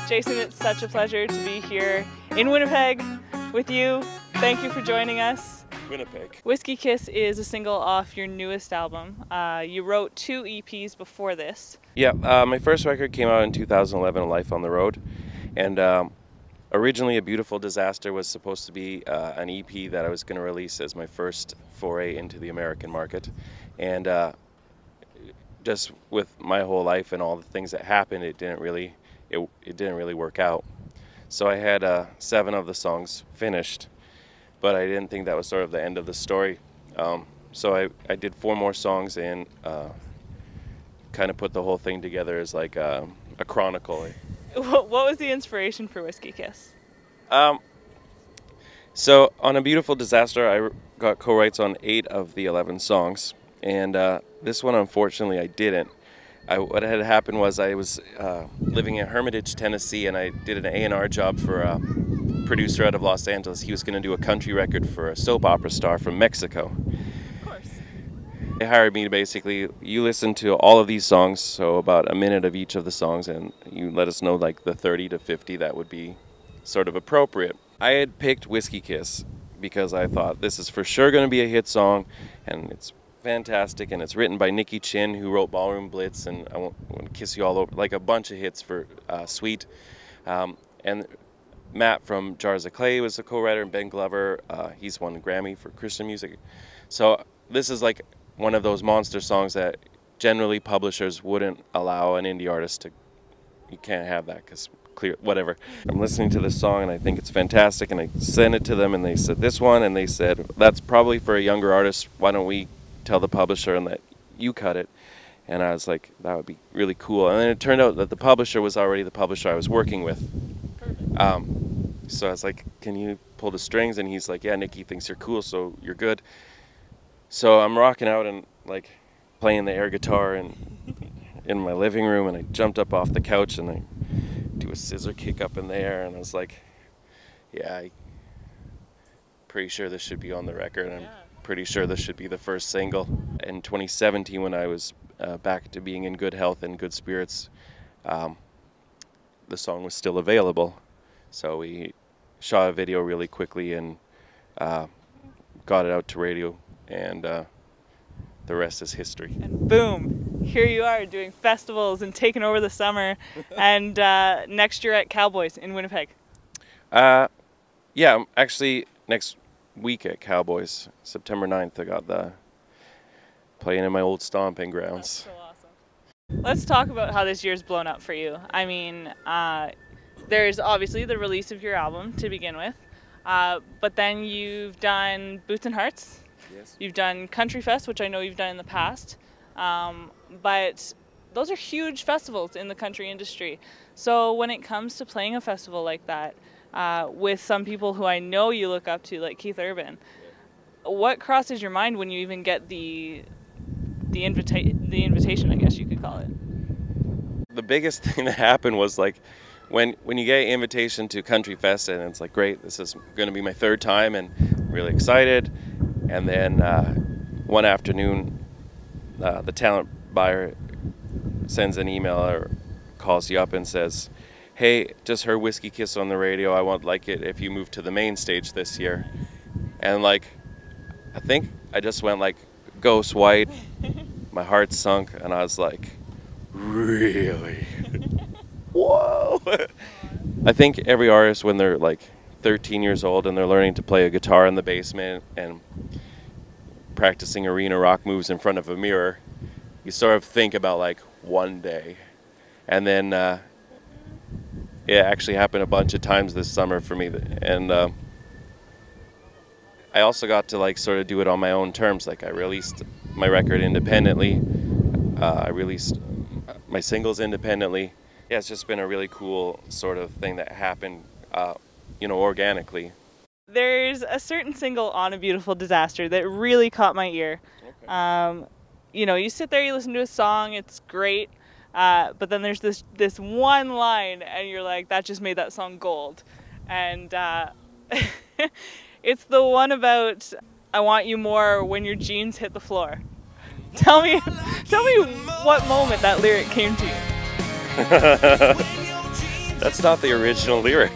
Jason, it's such a pleasure to be here in Winnipeg with you. Thank you for joining us. Winnipeg. Whiskey Kiss is a single off your newest album. You wrote 2 EPs before this. Yeah, my first record came out in 2011, Life on the Road, and originally A Beautiful Disaster was supposed to be an EP that I was going to release as my first foray into the American market, and just with my whole life and all the things that happened, it didn't really work out. So I had 7 of the songs finished, but I didn't think that was sort of the end of the story. So I did 4 more songs and kind of put the whole thing together as like a chronicle. What was the inspiration for Whiskey Kiss? So on A Beautiful Disaster, I got co-writes on 8 of the 11 songs, and this one, unfortunately, I didn't. What had happened was I was living in Hermitage, Tennessee, and I did an A&R job for a producer out of Los Angeles. He was going to do a country record for a soap opera star from Mexico. Of course. They hired me to basically, you listen to all of these songs, so about a minute of each of the songs, and you let us know like the 30 to 50 that would be sort of appropriate. I had picked Whiskey Kiss because I thought this is for sure going to be a hit song, and it's fantastic, and it's written by Nikki Chin, who wrote Ballroom Blitz and I Want to Kiss You All Over, like a bunch of hits for Sweet. And Matt from Jars of Clay was a co-writer, and Ben Glover, he's won a Grammy for Christian music. So this is like one of those monster songs that generally publishers wouldn't allow an indie artist to, you can't have that because clear, whatever. I'm listening to this song and I think it's fantastic, and I sent it to them and they said this one, and they said that's probably for a younger artist, why don't we tell the publisher and let you cut it. And I was like, that would be really cool. And then it turned out that the publisher was already the publisher I was working with. So I was like, can you pull the strings? And he's like, yeah, Nikki thinks you're cool, so you're good. So I'm rocking out and like playing the air guitar in my living room, and I jumped up off the couch and I do a scissor kick up in the air, and I was like, yeah, I'm pretty sure this should be on the record. I'm pretty sure this should be the first single. In 2017, when I was back to being in good health and good spirits, the song was still available. So we shot a video really quickly and got it out to radio, and the rest is history. And boom, here you are doing festivals and taking over the summer, and next year at Cowboys in Winnipeg. Yeah, actually next week at Cowboys, September 9th, I got the playing in my old stomping grounds. That's so awesome. Let's talk about how this year's blown up for you. I mean, there's obviously the release of your album to begin with, but then you've done Boots and Hearts. Yes. You've done Country Fest, which I know you've done in the past, but those are huge festivals in the country industry. So when it comes to playing a festival like that, with some people who I know you look up to, like Keith Urban, what crosses your mind when you even get the invitation, I guess you could call it? The biggest thing that happened was like when you get an invitation to Country Fest, and it's like, great, this is going to be my 3rd time and I'm really excited. And then one afternoon, the talent buyer sends an email or calls you up and says, hey, just heard Whiskey Kiss on the radio. I won't like it if you move to the main stage this year. And like, I think I just went like ghost white. My heart sunk, and I was like, really? Whoa! I think every artist, when they're like 13 years old and they're learning to play a guitar in the basement and practicing arena rock moves in front of a mirror, you sort of think about like one day. And then it actually happened a bunch of times this summer for me, and I also got to like sort of do it on my own terms. Like I released my record independently, I released my singles independently. Yeah, it's just been a really cool sort of thing that happened, you know, organically. There's a certain single on A Beautiful Disaster that really caught my ear. Okay. You know, you sit there, you listen to a song, it's great. But then there's this one line, and you're like, that just made that song gold. And it's the one about, I want you more when your jeans hit the floor. Tell me what moment that lyric came to you. That's not the original lyric.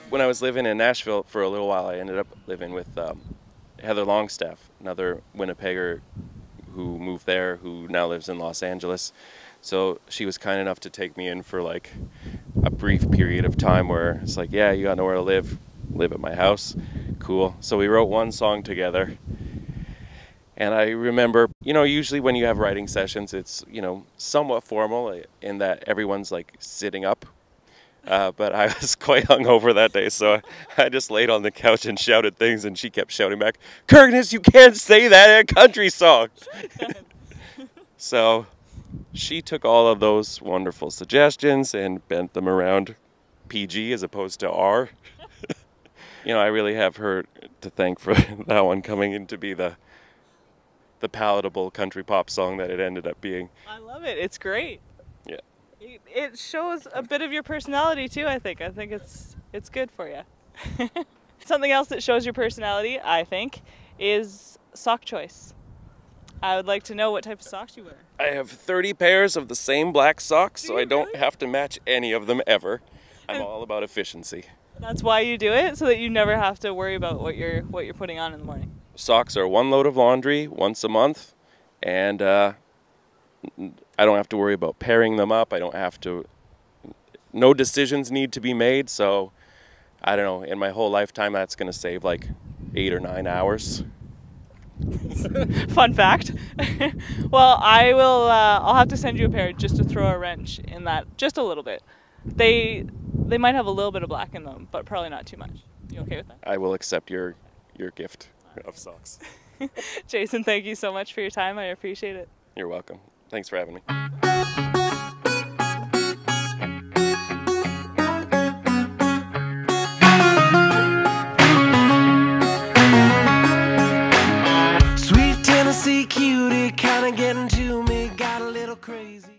When I was living in Nashville for a little while, I ended up living with Heather Longstaff, another Winnipegger who moved there, who now lives in Los Angeles. So she was kind enough to take me in for like a brief period of time where it's like, yeah, you got nowhere to live at my house. Cool. So we wrote one song together. And I remember, usually when you have writing sessions, it's, somewhat formal in that everyone's like sitting up. But I was quite hungover that day, so I just laid on the couch and shouted things, and she kept shouting back, "Kirkness, you can't say that in a country song." So she took all of those wonderful suggestions and bent them around PG as opposed to R. I really have her to thank for that one coming in to be the palatable country pop song that it ended up being. I love it. It's great. Yeah. It shows a bit of your personality too, I think. I think it's good for you. Something else that shows your personality, I think, is sock choice. I would like to know what type of socks you wear. I have 30 pairs of the same black socks, so I don't have to match any of them ever. I'm all about efficiency. That's why you do it, so that you never have to worry about what you're putting on in the morning. Socks are one load of laundry once a month, and I don't have to worry about pairing them up. No decisions need to be made, so I don't know, in my whole lifetime that's going to save like 8 or 9 hours. Fun fact. Well, I'll have to send you a pair just to throw a wrench in that, just a little bit. They might have a little bit of black in them, but probably not too much. You okay with that? I will accept your gift of socks. Jason, thank you so much for your time. I appreciate it. You're welcome. Thanks for having me. Sweet Tennessee cutie, kinda getting to me, got a little crazy.